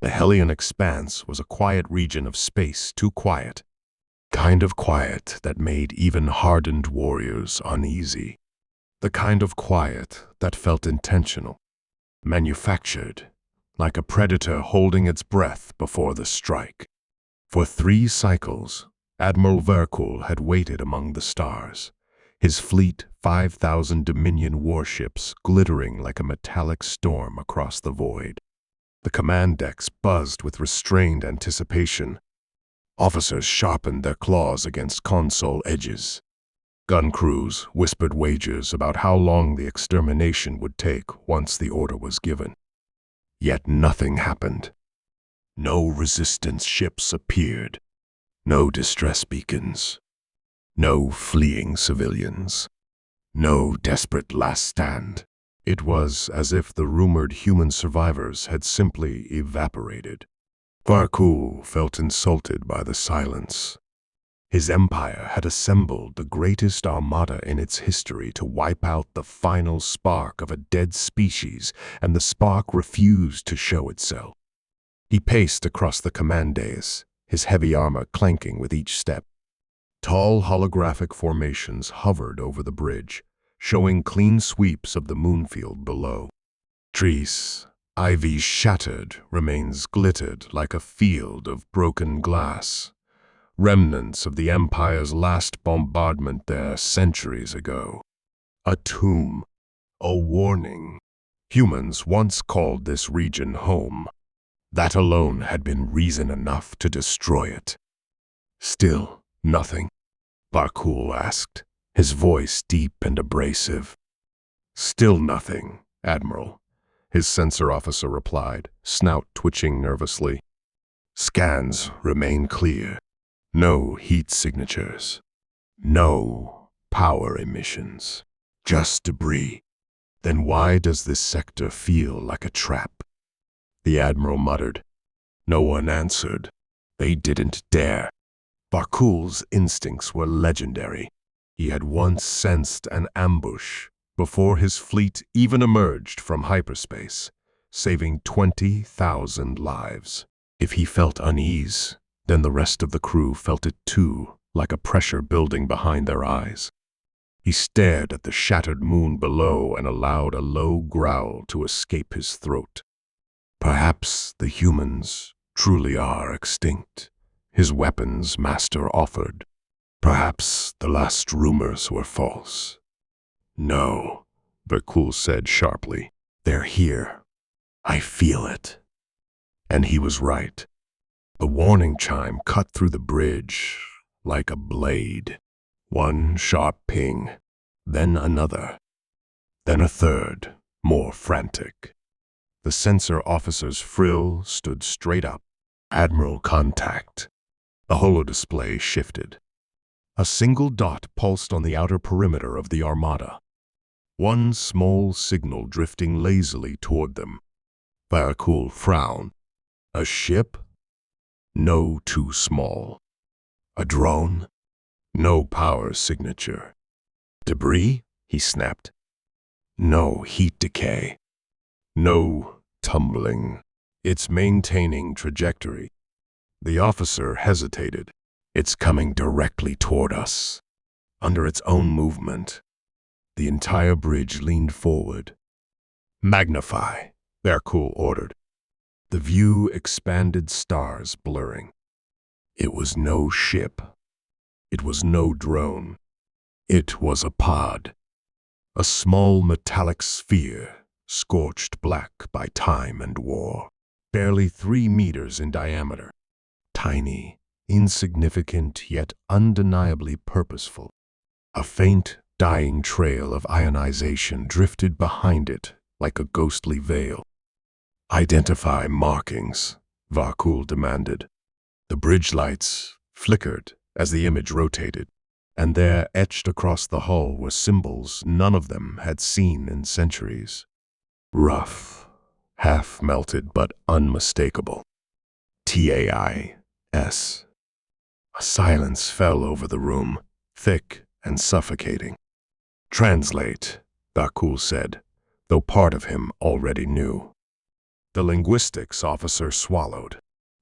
The Hellion expanse was a quiet region of space, too quiet. Kind of quiet that made even hardened warriors uneasy. The kind of quiet that felt intentional, manufactured, like a predator holding its breath before the strike. For 3 cycles, Admiral Verkul had waited among the stars, his fleet 5,000 Dominion warships glittering like a metallic storm across the void. The command decks buzzed with restrained anticipation. Officers sharpened their claws against console edges. Gun crews whispered wagers about how long the extermination would take once the order was given. Yet nothing happened. No resistance ships appeared. No distress beacons. No fleeing civilians. No desperate last stand. It was as if the rumored human survivors had simply evaporated. Verkul felt insulted by the silence. His empire had assembled the greatest armada in its history to wipe out the final spark of a dead species, and the spark refused to show itself. He paced across the command dais, his heavy armor clanking with each step. Tall holographic formations hovered over the bridge, showing clean sweeps of the moonfield below. Trees, ivy shattered, remains glittered like a field of broken glass. Remnants of the Empire's last bombardment there centuries ago. A tomb, a warning. Humans once called this region home. That alone had been reason enough to destroy it. Still nothing, Verkul asked, his voice deep and abrasive. Still nothing, Admiral, his sensor officer replied, snout twitching nervously. Scans remain clear. No heat signatures. No power emissions. Just debris. Then why does this sector feel like a trap? The Admiral muttered. No one answered. They didn't dare. Verkul's instincts were legendary. He had once sensed an ambush before his fleet even emerged from hyperspace, saving 20,000 lives. If he felt unease, then the rest of the crew felt it too, like a pressure building behind their eyes. He stared at the shattered moon below and allowed a low growl to escape his throat. Perhaps the humans truly are extinct, his weapons master offered. Perhaps the last rumors were false. No, Verkul said sharply. They're here. I feel it. And he was right. The warning chime cut through the bridge like a blade. One sharp ping, then another, then a third, more frantic. The sensor officer's frill stood straight up. Admiral contact. The holodisplay shifted. A single dot pulsed on the outer perimeter of the armada. One small signal drifting lazily toward them. Verkul frowned. A ship? No, too small. A drone? No power signature. Debris? He snapped. No heat decay. No tumbling. It's maintaining trajectory. The officer hesitated. It's coming directly toward us. Under its own movement. The entire bridge leaned forward. Magnify, Verkul ordered. The view expanded, stars blurring. It was no ship. It was no drone. It was a pod. A small metallic sphere, scorched black by time and war. Barely 3 meters in diameter. Tiny, insignificant, yet undeniably purposeful. A faint, dying trail of ionization drifted behind it like a ghostly veil. Identify markings, Verkul demanded. The bridge lights flickered as the image rotated, and there, etched across the hull, were symbols none of them had seen in centuries. Rough, half-melted but unmistakable. TAIS. A silence fell over the room, thick and suffocating. Translate, Verkul said, though part of him already knew. The linguistics officer swallowed.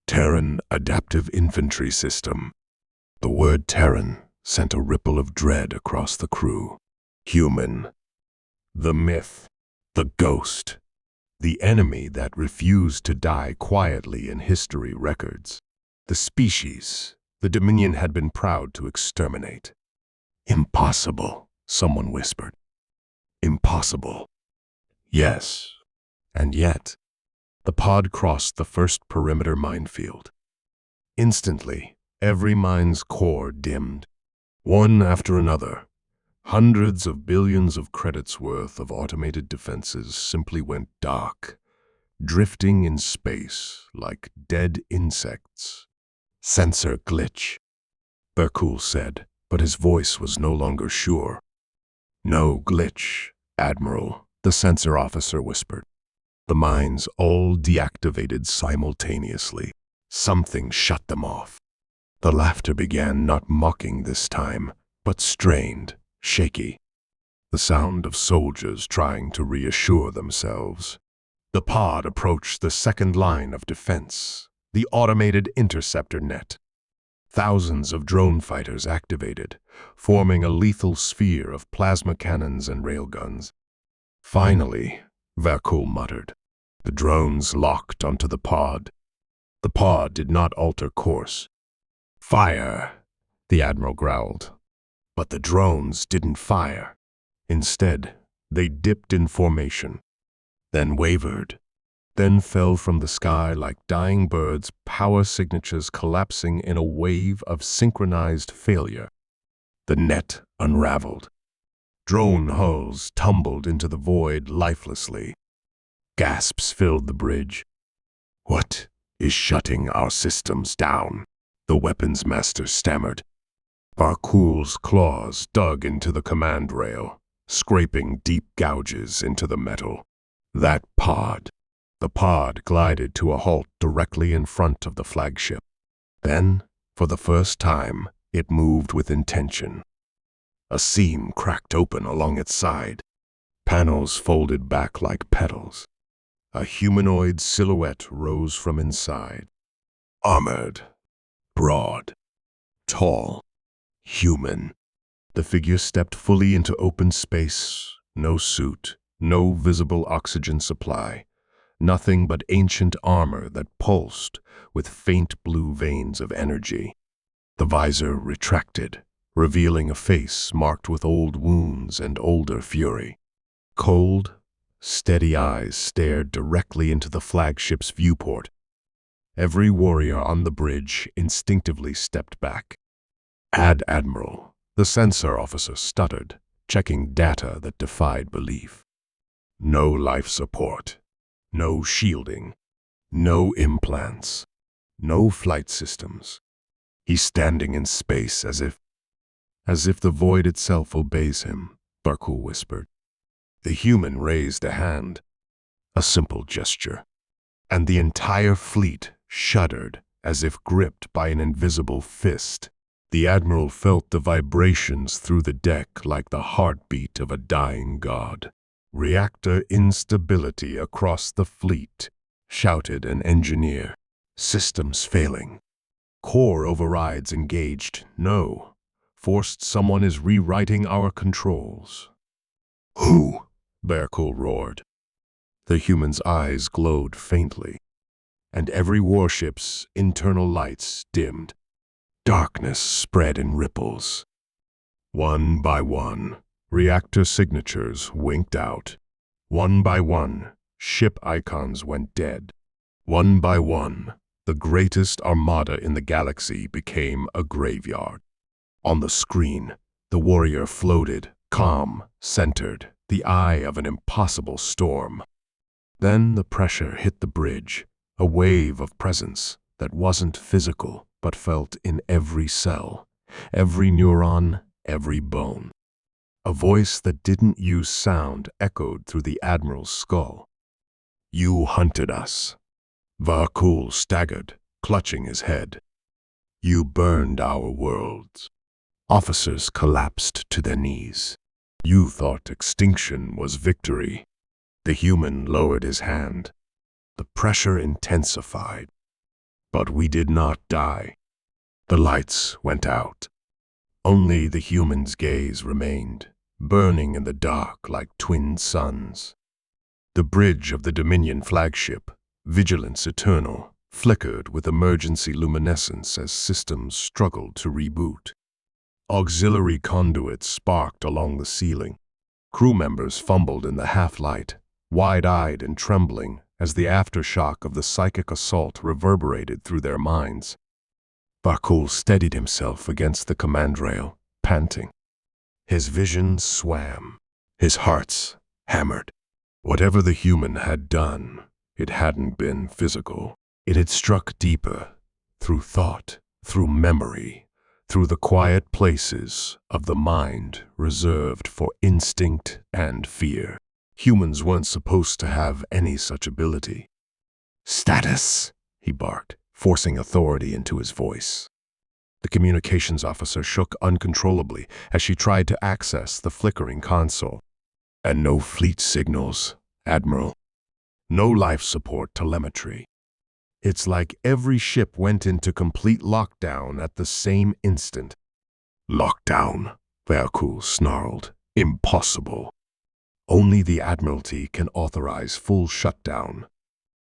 Terran Adaptive Infantry System. The word Terran sent a ripple of dread across the crew. Human. The myth. The ghost. The enemy that refused to die quietly in history records. The species the Dominion had been proud to exterminate. Impossible, someone whispered. Impossible. Yes. And yet, the pod crossed the first perimeter minefield. Instantly, every mine's core dimmed. One after another, hundreds of billions of credits worth of automated defenses simply went dark, drifting in space like dead insects. Sensor glitch, Berkul said, but his voice was no longer sure. No glitch, Admiral, the sensor officer whispered. The mines all deactivated simultaneously. Something shut them off. The laughter began, not mocking this time, but strained, shaky. The sound of soldiers trying to reassure themselves. The pod approached the second line of defense, the automated interceptor net. Thousands of drone fighters activated, forming a lethal sphere of plasma cannons and railguns. Finally, Verkul muttered. The drones locked onto the pod. The pod did not alter course. Fire, the Admiral growled. But the drones didn't fire. Instead, they dipped in formation, then wavered, then fell from the sky like dying birds, power signatures collapsing in a wave of synchronized failure. The net unraveled. Drone hulls tumbled into the void lifelessly. Gasps filled the bridge. What is shutting our systems down? The weapons master stammered. Verkul's claws dug into the command rail, scraping deep gouges into the metal. That pod. The pod glided to a halt directly in front of the flagship. Then, for the first time, it moved with intention. A seam cracked open along its side. Panels folded back like petals. A humanoid silhouette rose from inside. Armored, broad, tall, human. The figure stepped fully into open space. No suit, no visible oxygen supply. Nothing but ancient armor that pulsed with faint blue veins of energy. The visor retracted, revealing a face marked with old wounds and older fury. Cold, steady eyes stared directly into the flagship's viewport. Every warrior on the bridge instinctively stepped back. Admiral, the sensor officer stuttered, checking data that defied belief. No life support. No shielding, no implants, no flight systems. He's standing in space as if the void itself obeys him, Verkul whispered. The human raised a hand, a simple gesture, and the entire fleet shuddered as if gripped by an invisible fist. The Admiral felt the vibrations through the deck like the heartbeat of a dying god. Reactor instability across the fleet, shouted an engineer. Systems failing. Core overrides engaged. No. Forced someone is rewriting our controls. Who? Verkul roared. The human's eyes glowed faintly, and every warship's internal lights dimmed. Darkness spread in ripples. One by one, reactor signatures winked out. One by one, ship icons went dead. One by one, the greatest armada in the galaxy became a graveyard. On the screen, the warrior floated, calm, centered, the eye of an impossible storm. Then the pressure hit the bridge, a wave of presence that wasn't physical but felt in every cell, every neuron, every bone. A voice that didn't use sound echoed through the Admiral's skull. You hunted us. Verkul staggered, clutching his head. You burned our worlds. Officers collapsed to their knees. You thought extinction was victory. The human lowered his hand. The pressure intensified, but we did not die. The lights went out. Only the human's gaze remained, burning in the dark like twin suns. The bridge of the Dominion flagship, Vigilance Eternal, flickered with emergency luminescence as systems struggled to reboot. Auxiliary conduits sparked along the ceiling. Crew members fumbled in the half-light, wide-eyed and trembling as the aftershock of the psychic assault reverberated through their minds. Barkul steadied himself against the command rail, panting. His vision swam. His heart hammered. Whatever the human had done, it hadn't been physical. It had struck deeper, through thought, through memory, through the quiet places of the mind reserved for instinct and fear. Humans weren't supposed to have any such ability. "Status," he barked, forcing authority into his voice. The communications officer shook uncontrollably as she tried to access the flickering console. "And no fleet signals, Admiral. No life support telemetry. It's like every ship went into complete lockdown at the same instant." "Lockdown," Barkul snarled. "Impossible. Only the Admiralty can authorize full shutdown."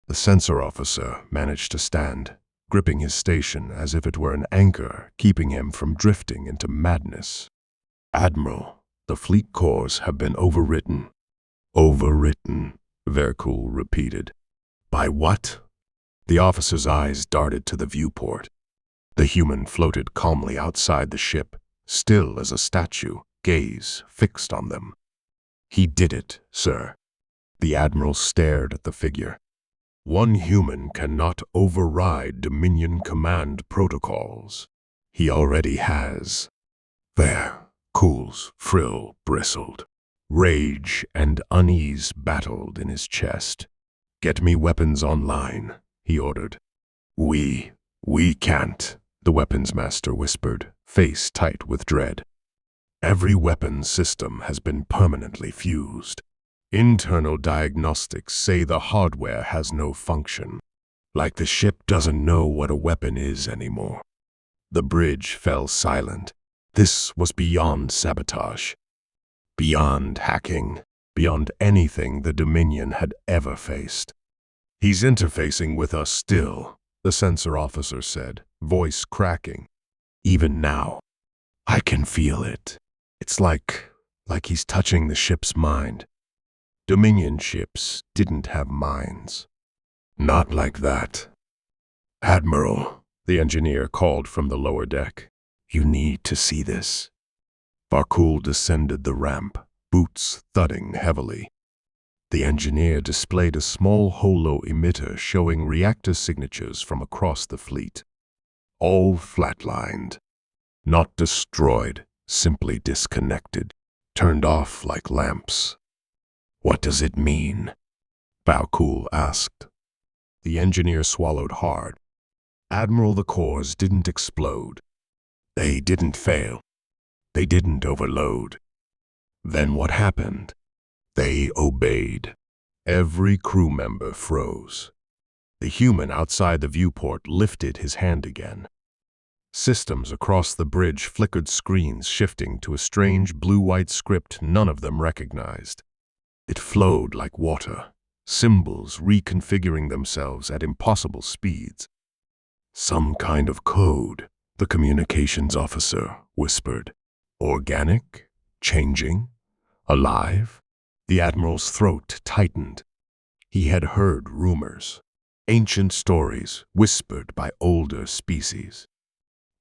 The sensor officer managed to stand, gripping his station as if it were an anchor, keeping him from drifting into madness. "Admiral, the fleet cores have been overwritten." "Overwritten," Barkul repeated. "By what?" The officer's eyes darted to the viewport. The human floated calmly outside the ship, still as a statue, gaze fixed on them. "He did it, sir." The Admiral stared at the figure. "One human cannot override Dominion command protocols. He already has." Barkul's frill bristled. Rage and unease battled in his chest. "Get me weapons online," he ordered. We can't," the weapons master whispered, face tight with dread. "Every weapon system has been permanently fused. Internal diagnostics say the hardware has no function. Like the ship doesn't know what a weapon is anymore." The bridge fell silent. This was beyond sabotage, beyond hacking, beyond anything the Dominion had ever faced. "He's interfacing with us still," the sensor officer said, voice cracking. "Even now, I can feel it. It's like he's touching the ship's mind." Dominion ships didn't have minds. "Not like that." "Admiral," the engineer called from the lower deck. "You need to see this." Barkul descended the ramp, boots thudding heavily. The engineer displayed a small holo emitter showing reactor signatures from across the fleet. All flatlined. Not destroyed, simply disconnected, turned off like lamps. "What does it mean?" Barkul asked. The engineer swallowed hard. "Admiral, the cores didn't explode. They didn't fail. They didn't overload. Then what happened? They obeyed." Every crew member froze. The human outside the viewport lifted his hand again. Systems across the bridge flickered screens shifting to a strange blue-white script none of them recognized. It flowed like water, symbols reconfiguring themselves at impossible speeds. "Some kind of code," the communications officer whispered. "Organic? Changing? Alive?" The Admiral's throat tightened. He had heard rumors, ancient stories whispered by older species.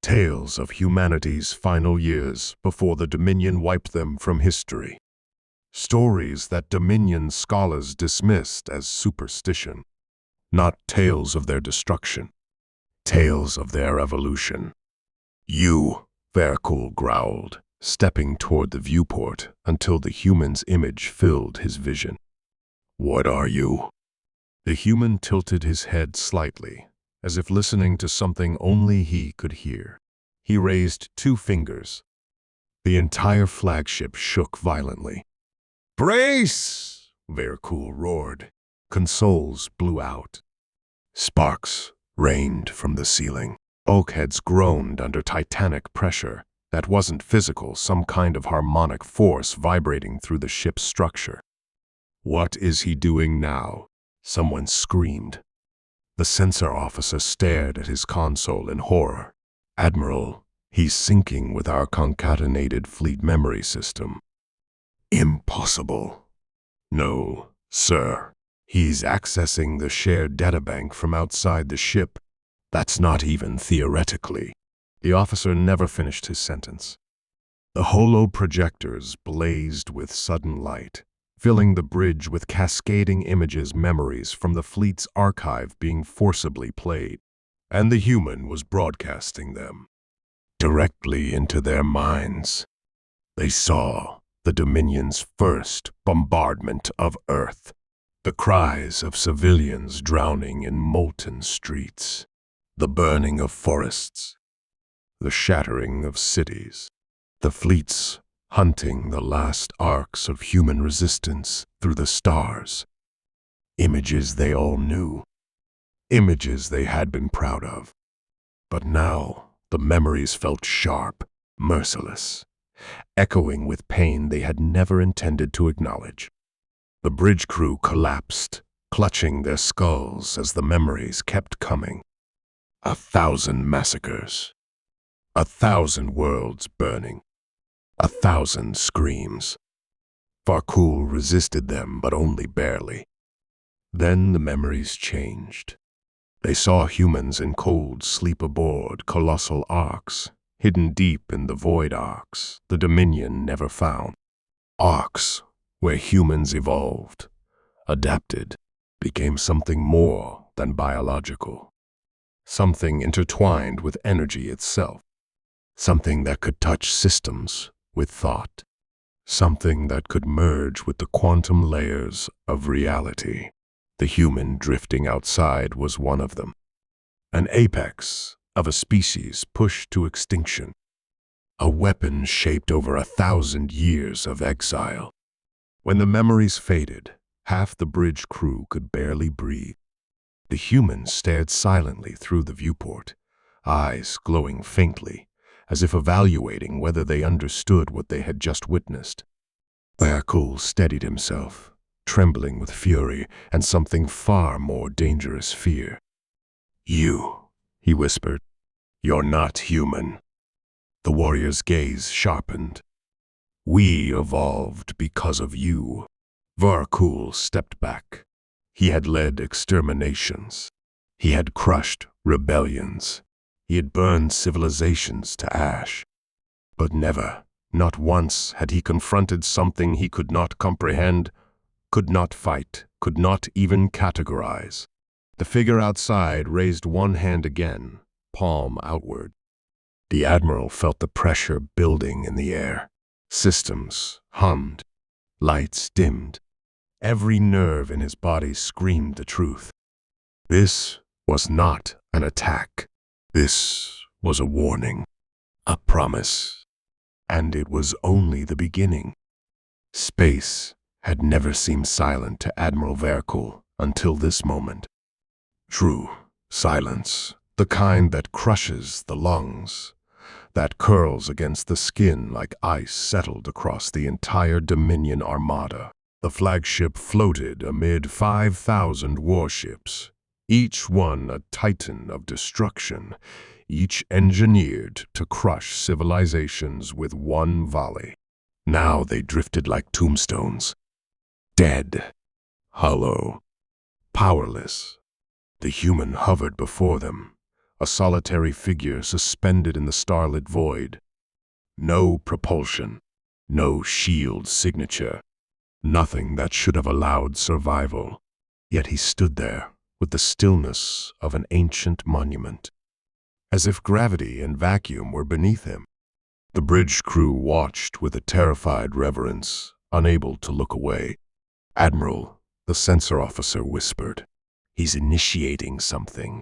Tales of humanity's final years before the Dominion wiped them from history. Stories that Dominion scholars dismissed as superstition. Not tales of their destruction, tales of their evolution. "You," Barkul growled, stepping toward the viewport until the human's image filled his vision. "What are you?" The human tilted his head slightly, as if listening to something only he could hear. He raised 2 fingers. The entire flagship shook violently. "Brace!" Barkul roared. Consoles blew out. Sparks rained from the ceiling. Bulkheads groaned under titanic pressure that wasn't physical, some kind of harmonic force vibrating through the ship's structure. "What is he doing now?" someone screamed. The sensor officer stared at his console in horror. "Admiral, he's syncing with our concatenated fleet memory system." "Impossible." "No, sir. He's accessing the shared databank from outside the ship. That's not even theoretically." The officer never finished his sentence. The holo-projectors blazed with sudden light, filling the bridge with cascading images, memories from the fleet's archive being forcibly played. And the human was broadcasting them directly into their minds. They saw the Dominion's first bombardment of Earth, the cries of civilians drowning in molten streets, the burning of forests, the shattering of cities, the fleets hunting the last arcs of human resistance through the stars. Images they all knew, images they had been proud of. But now the memories felt sharp, merciless, echoing with pain they had never intended to acknowledge. The bridge crew collapsed, clutching their skulls as the memories kept coming. 1,000 massacres, 1,000 worlds burning, 1,000 screams. Varkul resisted them, but only barely. Then the memories changed. They saw humans in cold sleep aboard colossal arcs, hidden deep in the void arcs the Dominion never found. Arcs where humans evolved, adapted, became something more than biological. Something intertwined with energy itself. Something that could touch systems with thought. Something that could merge with the quantum layers of reality. The human drifting outside was one of them. An apex of a species pushed to extinction. A weapon shaped over 1,000 years of exile. When the memories faded, half the bridge crew could barely breathe. The humans stared silently through the viewport, eyes glowing faintly, as if evaluating whether they understood what they had just witnessed. Varkul steadied himself, trembling with fury and something far more dangerous fear. "You," he whispered, "you're not human." The warrior's gaze sharpened. "We evolved because of you." Varkul stepped back. He had led exterminations. He had crushed rebellions. He had burned civilizations to ash. But never, not once, had he confronted something he could not comprehend, could not fight, could not even categorize. The figure outside raised one hand again, palm outward. The Admiral felt the pressure building in the air. Systems hummed. Lights dimmed. Every nerve in his body screamed the truth. This was not an attack. This was a warning, a promise. And it was only the beginning. Space had never seemed silent to Admiral Varkul until this moment. True silence, the kind that crushes the lungs, that curls against the skin like ice settled across the entire Dominion armada. The flagship floated amid 5,000 warships, each one a titan of destruction, each engineered to crush civilizations with one volley. Now they drifted like tombstones, dead, hollow, powerless. The human hovered before them, a solitary figure suspended in the starlit void. No propulsion, no shield signature, nothing that should have allowed survival. Yet he stood there with the stillness of an ancient monument, as if gravity and vacuum were beneath him. The bridge crew watched with a terrified reverence, unable to look away. "Admiral," the sensor officer whispered, "he's initiating something."